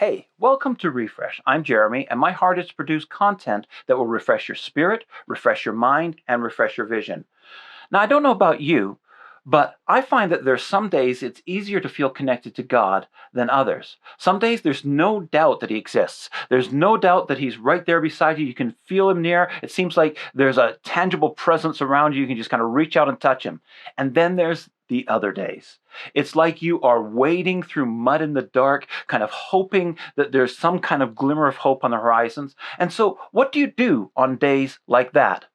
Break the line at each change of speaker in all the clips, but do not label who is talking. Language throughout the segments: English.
Hey, welcome to Refresh. I'm Jeremy, and my heart is to produce content that will refresh your spirit, refresh your mind, and refresh your vision. Now, I don't know about you, but I find that there's some days it's easier to feel connected to God than others. Some days there's no doubt that He exists. There's no doubt that He's right there beside you. You can feel Him near. It seems like there's a tangible presence around you. You can just kind of reach out and touch Him. And then there's the other days. It's like you are wading through mud in the dark, kind of hoping that there's some kind of glimmer of hope on the horizons. And so, what do you do on days like that?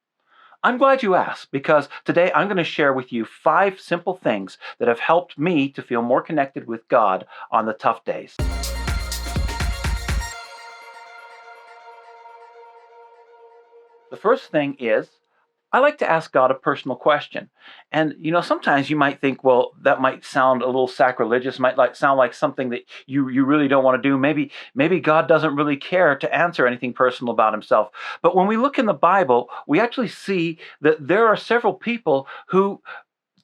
I'm glad you asked because today I'm going to share with you 5 simple things that have helped me to feel more connected with God on the tough days. The first thing is I like to ask God a personal question. And sometimes you might think, well, that might sound a little sacrilegious, might sound like something that you really don't want to do. Maybe God doesn't really care to answer anything personal about himself. But when we look in the Bible, we actually see that there are several people who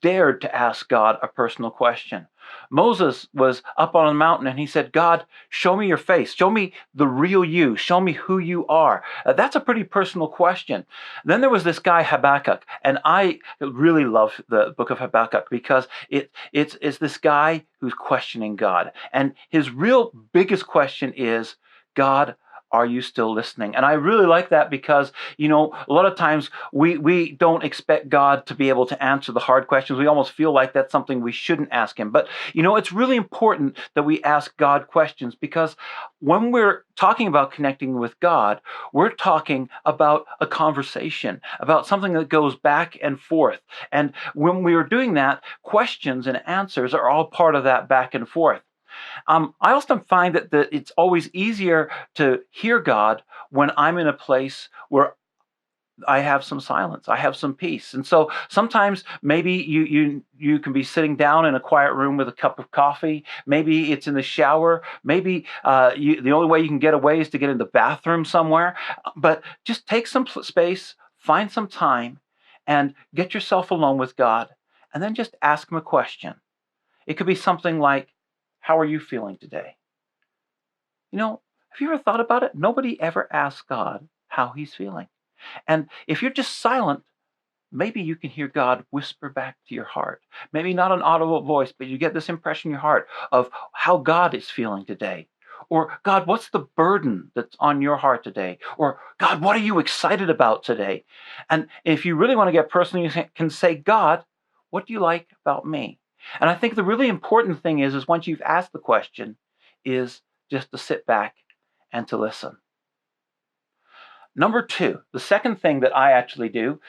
dared to ask God a personal question. Moses was up on a mountain and he said, God, show me your face. Show me the real you. Show me who you are. That's a pretty personal question. Then there was this guy, Habakkuk, and I really love the book of Habakkuk because it's this guy who's questioning God. And his real biggest question is, God, are you still listening? And I really like that because, a lot of times we don't expect God to be able to answer the hard questions. We almost feel like that's something we shouldn't ask him. But, it's really important that we ask God questions because when we're talking about connecting with God, we're talking about a conversation, about something that goes back and forth. And when we are doing that, questions and answers are all part of that back and forth. I often find that it's always easier to hear God when I'm in a place where I have some silence, I have some peace. And so sometimes maybe you can be sitting down in a quiet room with a cup of coffee. Maybe it's in the shower. Maybe the only way you can get away is to get in the bathroom somewhere. But just take some space, find some time, and get yourself alone with God, and then just ask him a question. It could be something like, how are you feeling today? Have you ever thought about it? Nobody ever asks God how he's feeling. And if you're just silent, maybe you can hear God whisper back to your heart. Maybe not an audible voice, but you get this impression in your heart of how God is feeling today. Or, God, what's the burden that's on your heart today? Or, God, what are you excited about today? And if you really want to get personal, you can say, God, what do you like about me? And I think the really important thing is once you've asked the question, is just to sit back and to listen. Number two, the second thing that I actually do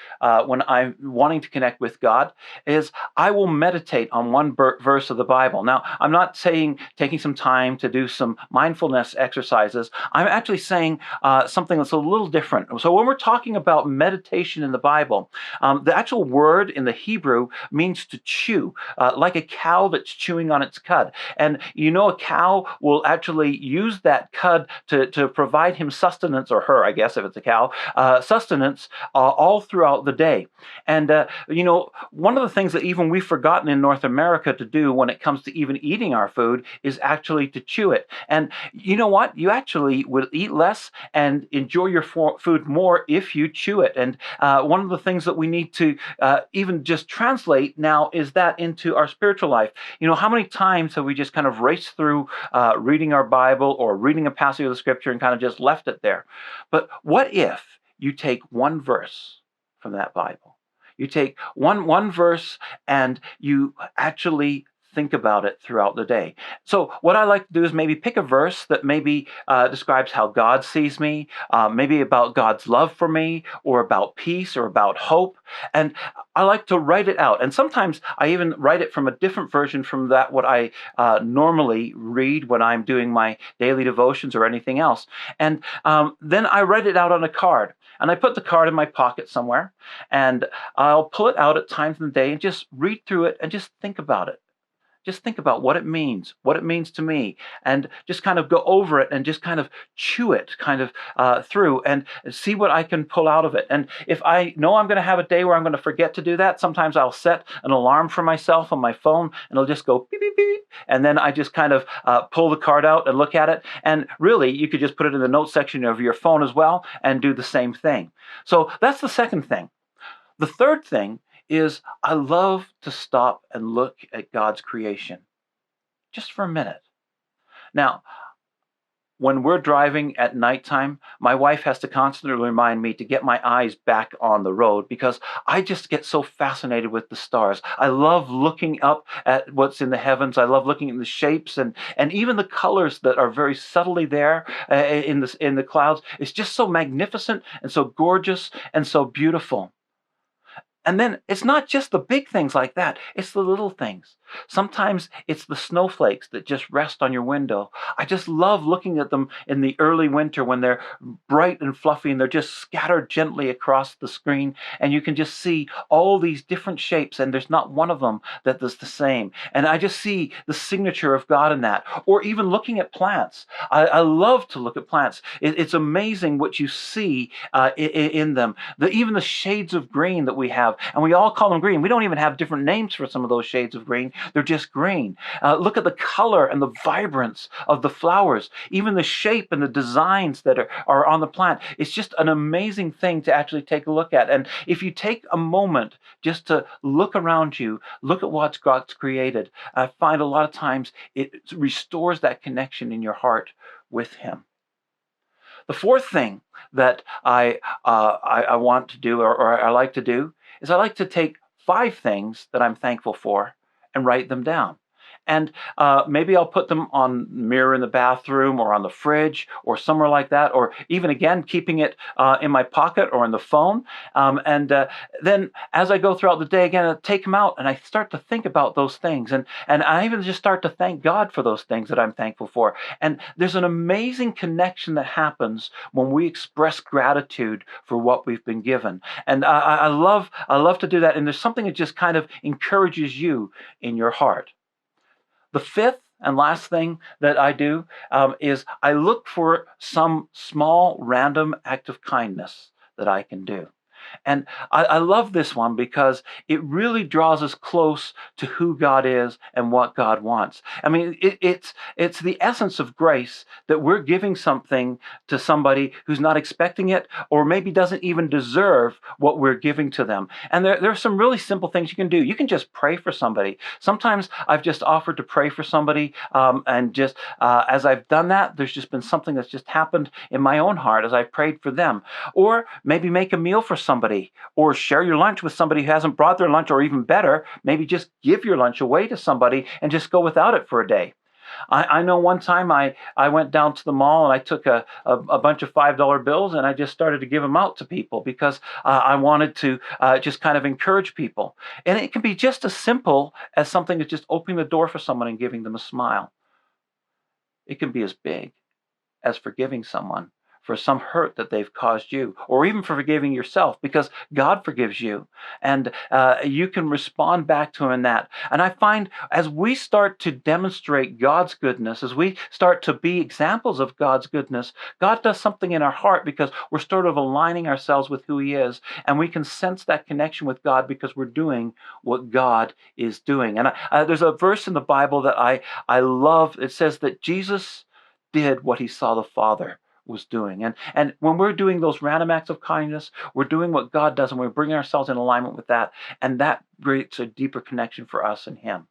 when I'm wanting to connect with God is I will meditate on one verse of the Bible. Now, I'm not saying taking some time to do some mindfulness exercises. I'm actually saying something that's a little different. So when we're talking about meditation in the Bible, the actual word in the Hebrew means to chew, like a cow that's chewing on its cud. And a cow will actually use that cud to provide him sustenance, or her, I guess, if it's a cow, sustenance all throughout the day. And, one of the things that even we've forgotten in North America to do when it comes to even eating our food is actually to chew it. And you know what? You actually will eat less and enjoy your food more if you chew it. And one of the things that we need to even just translate now is that into our spiritual life. How many times have we just kind of raced through reading our Bible or reading a passage of the scripture and kind of just left it there? But what if you take one verse from that Bible? You take one verse and you actually think about it throughout the day. So what I like to do is maybe pick a verse that maybe describes how God sees me, maybe about God's love for me, or about peace, or about hope. And I like to write it out. And sometimes I even write it from a different version from that what I normally read when I'm doing my daily devotions or anything else. And then I write it out on a card. And I put the card in my pocket somewhere. And I'll pull it out at times in the day and just read through it and just think about it. Just think about what it means to me, and just kind of go over it and just kind of chew it kind of through and see what I can pull out of it. And if I know I'm going to have a day where I'm going to forget to do that, sometimes I'll set an alarm for myself on my phone and it'll just go beep, beep, beep. And then I just kind of pull the card out and look at it. And really, you could just put it in the notes section of your phone as well and do the same thing. So that's the second thing. The third thing is I love to stop and look at God's creation just for a minute. Now, when we're driving at nighttime, my wife has to constantly remind me to get my eyes back on the road because I just get so fascinated with the stars. I love looking up at what's in the heavens. I love looking at the shapes and even the colors that are very subtly there in the clouds. It's just so magnificent and so gorgeous and so beautiful. And then it's not just the big things like that, it's the little things. Sometimes it's the snowflakes that just rest on your window. I just love looking at them in the early winter when they're bright and fluffy and they're just scattered gently across the screen. And you can just see all these different shapes, and there's not one of them that is the same. And I just see the signature of God in that. Or even looking at plants. I love to look at plants. It's amazing what you see in them. Even the shades of green that we have, and we all call them green. We don't even have different names for some of those shades of green. They're just green. Look at the color and the vibrance of the flowers, even the shape and the designs that are on the plant. It's just an amazing thing to actually take a look at. And if you take a moment just to look around you, look at what God's created, I find a lot of times it restores that connection in your heart with Him. The fourth thing that I want to do, or I like to do, is I like to take 5 things that I'm thankful for and write them down. And maybe I'll put them on the mirror in the bathroom or on the fridge or somewhere like that, or even again, keeping it in my pocket or in the phone. And then as I go throughout the day, again, I take them out and I start to think about those things. And I even just start to thank God for those things that I'm thankful for. And there's an amazing connection that happens when we express gratitude for what we've been given. And I love to do that. And there's something that just kind of encourages you in your heart. The fifth and last thing that I do is I look for some small random act of kindness that I can do. And I love this one because it really draws us close to who God is and what God wants. I mean, it's the essence of grace that we're giving something to somebody who's not expecting it or maybe doesn't even deserve what we're giving to them. And there are some really simple things you can do. You can just pray for somebody. Sometimes I've just offered to pray for somebody, and just as I've done that, there's just been something that's just happened in my own heart as I prayed for them. Or maybe make a meal for somebody, or share your lunch with somebody who hasn't brought their lunch, or even better, maybe just give your lunch away to somebody and just go without it for a day. I know one time I went down to the mall and I took a bunch of $5 bills and I just started to give them out to people because I wanted to just kind of encourage people. And it can be just as simple as something as just opening the door for someone and giving them a smile. It can be as big as forgiving someone for some hurt that they've caused you, or even for forgiving yourself, because God forgives you, and you can respond back to Him in that. And I find as we start to demonstrate God's goodness, as we start to be examples of God's goodness, God does something in our heart because we're sort of aligning ourselves with who He is, and we can sense that connection with God because we're doing what God is doing. And there's a verse in the Bible that I love. It says that Jesus did what He saw the Father was doing. And when we're doing those random acts of kindness, we're doing what God does, and we're bringing ourselves in alignment with that. And that creates a deeper connection for us and Him.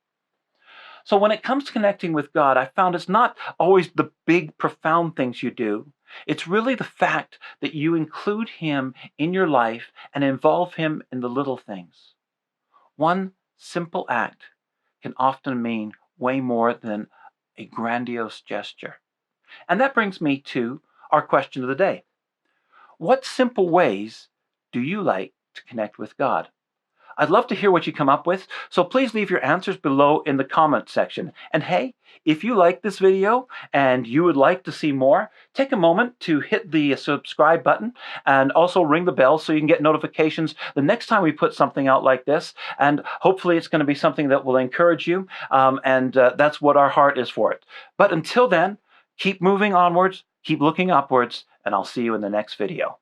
So when it comes to connecting with God, I found it's not always the big, profound things you do. It's really the fact that you include Him in your life and involve Him in the little things. One simple act can often mean way more than a grandiose gesture. And that brings me to our question of the day. What simple ways do you like to connect with God? I'd love to hear what you come up with, so please leave your answers below in the comment section. And hey, if you like this video and you would like to see more, take a moment to hit the subscribe button and also ring the bell so you can get notifications the next time we put something out like this. And hopefully it's going to be something that will encourage you, and that's what our heart is for it. But until then, keep moving onwards, keep looking upwards, and I'll see you in the next video.